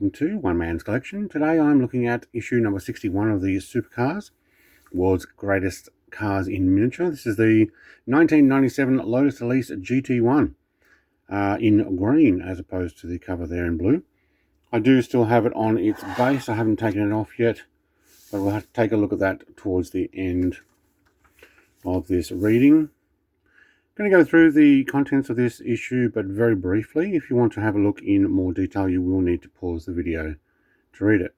welcome to One Man's Collection. Today I'm looking at issue number 61 of the Supercars, World's Greatest Cars in Miniature. This is the 1997 Lotus Elise GT-1 in green as opposed to the cover there in blue. I do still have it on its base. I haven't taken it off yet, but we'll have to take a look at that towards the end of this reading. I'm going to go through the contents of this issue, but very briefly. If you want to have a look in more detail, you will need to pause the video to read it.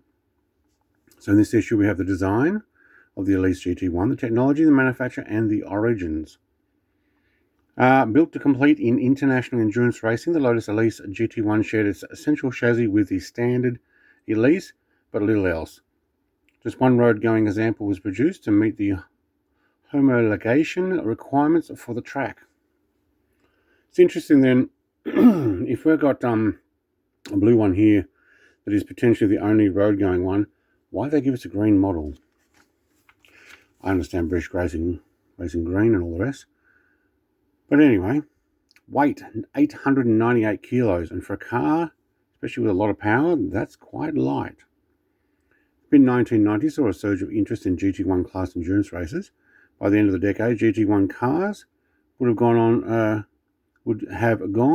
So in this issue, we have the design of the Elise GT-1, the technology, the manufacture, and the origins. Built to compete in international endurance racing, the Lotus Elise GT-1 shared its essential chassis with the standard Elise, but little else. Just one road-going example was produced to meet the homologation requirements for the track. It's interesting then, if we've got a blue one here that is potentially the only road-going one, why did they give us a green model? I understand British racing green and all the rest. But anyway, weight 898 kilos, and for a car, especially with a lot of power, that's quite light. The mid-1990s saw a surge of interest in GT1 class endurance races. By the end of the decade, GT1 cars would have gone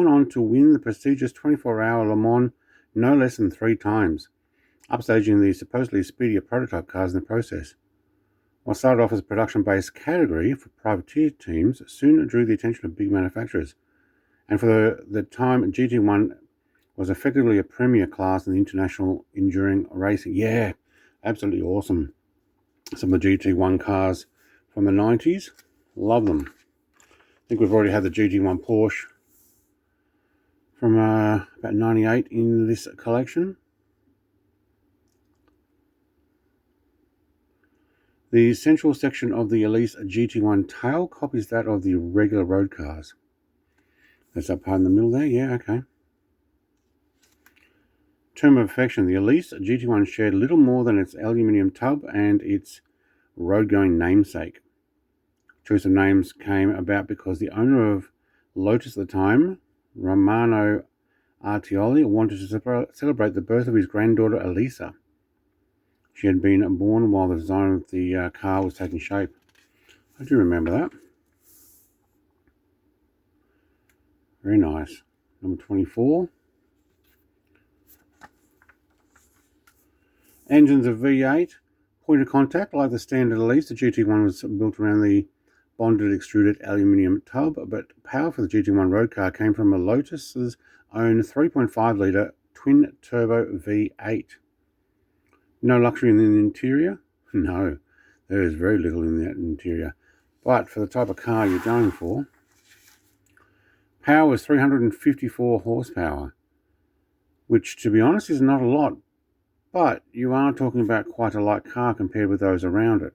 on to win the prestigious 24-hour Le Mans no less than 3 times, upstaging the supposedly speedier prototype cars in the process. What started off as a production-based category for privateer teams soon drew the attention of big manufacturers, and for the time, GT1 was effectively a premier class in the international enduring racing. Yeah, absolutely awesome. Some of the GT1 cars from the 90s, love them. I think we've already had the GT1 Porsche from about 98 in this collection. The central section of the Elise GT1 tail copies that of the regular road cars. That's that part in the middle there, yeah, okay. Term of affection, the Elise GT1 shared little more than its aluminium tub and its road-going namesake. Choice of names came about because the owner of Lotus at the time, Romano Artioli, wanted to celebrate the birth of his granddaughter Elisa. She had been born while the design of the car was taking shape. I do remember that. Very nice. Number 24. Engines of V8. Point of contact, like the standard Elise, the GT1 was built around the bonded extruded aluminium tub, but power for the GT1 road car came from a Lotus's own 3.5-litre twin-turbo V8. No luxury in the interior? No, there is very little in that interior. But for the type of car you're going for, power was 354 horsepower, which, to be honest, is not a lot, but you are talking about quite a light car compared with those around it.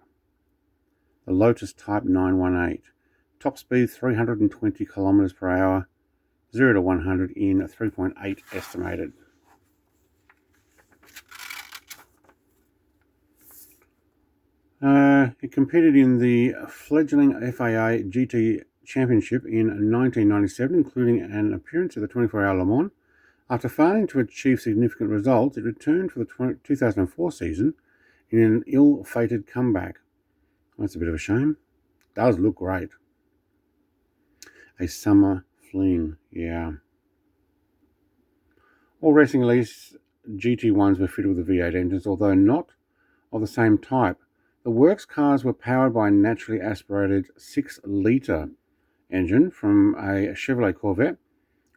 The Lotus Type 918. Top speed 320 kilometers per hour, 0 to 100 in 3.8 estimated. It competed in the fledgling FIA GT Championship in 1997, including an appearance at the 24-hour Le Mans. After failing to achieve significant results, it returned for the 2004 season in an ill-fated comeback. That's a bit of a shame. Does look great. A summer fling, yeah. All Racing Elise GT1s were fitted with the V8 engines, although not of the same type. The works cars were powered by a naturally aspirated 6-litre engine from a Chevrolet Corvette,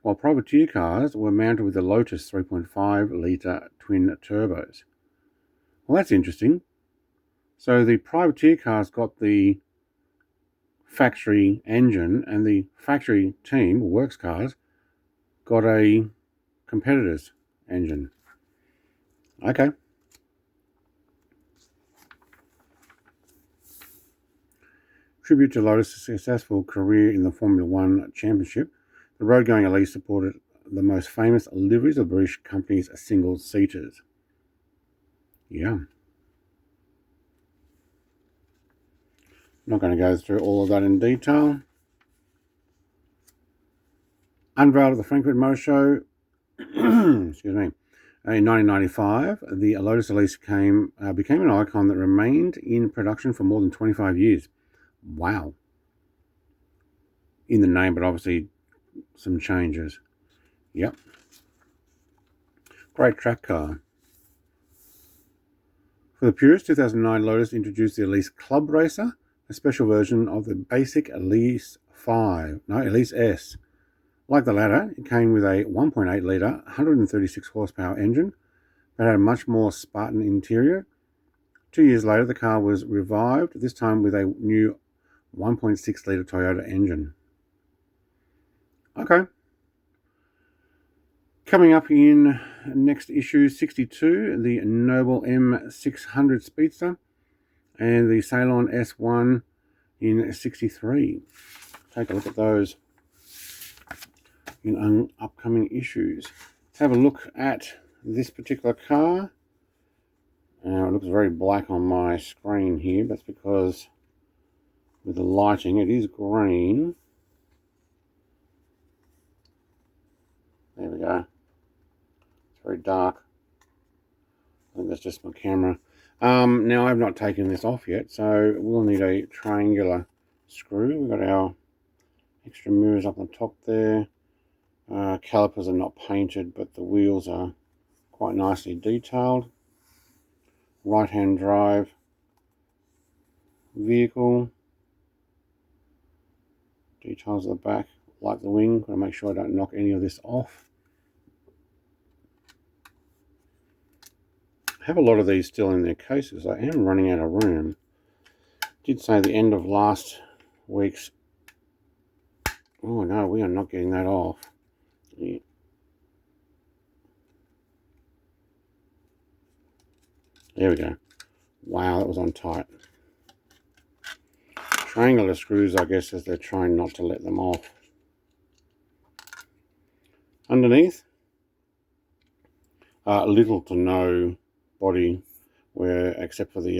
while privateer cars were mounted with the Lotus 3.5-litre twin turbos. Well, that's interesting. So the privateer cars got the factory engine, and the factory team, works cars, got a competitor's engine. Okay. Tribute to Lotus' successful career in the Formula One Championship, the road-going Elise supported the most famous liveries of the British company's single-seaters. Yeah. Not going to go through all of that in detail. Unveiled at the Frankfurt Motor Show, excuse me, In 1995, the Lotus Elise became an icon that remained in production for more than 25 years. Wow. In the name, but obviously some changes. Yep. Great track car. For the purists, 2009 Lotus introduced the Elise Club Racer, a special version of the basic Elise Elise S. Like the latter, it came with a 1.8 litre, 136 horsepower engine, but had a much more Spartan interior. 2 years later, the car was revived, this time with a new 1.6 litre Toyota engine. Okay. Coming up in next issue 62, the Noble M600 Speedster and the Ceylon S1 in 63. Take a look at those in upcoming issues. Let's have a look at this particular car. Now it looks very black on my screen here. That's because with the lighting it is green. There we go. It's very dark. I think that's just my camera. Now I've not taken this off yet, so we'll need a triangular screw. We've got our extra mirrors up on top there. Calipers are not painted, but the wheels are quite nicely detailed. Right-hand drive vehicle. Details at the back, like the wing. Got to make sure I don't knock any of this off. I have a lot of these still in their cases. I am running out of room. Did say the end of last week's... Oh no, we are not getting that off. Yeah. There we go. Wow, that was on tight. Triangular screws, I guess, as they're trying not to let them off. Underneath, little to no body wear except for the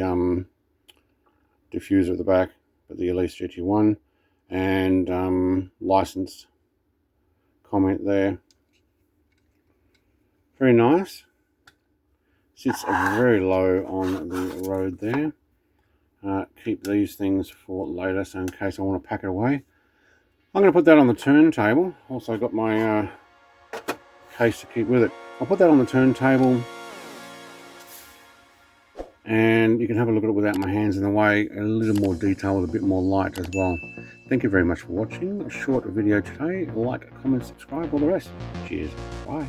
diffuser at the back, but the Elise GT-1 and license comment there. Very nice. Sits very low on the road there. Keep these things for later, so in case I want to pack it away. I'm going to put that on the turntable. Also got my case to keep with it. I'll put that on the turntable and you can have a look at it without my hands in the way, a little more detail with a bit more light as well. Thank you very much for watching. A short video today. Like, comment, subscribe, all the rest. Cheers. Bye.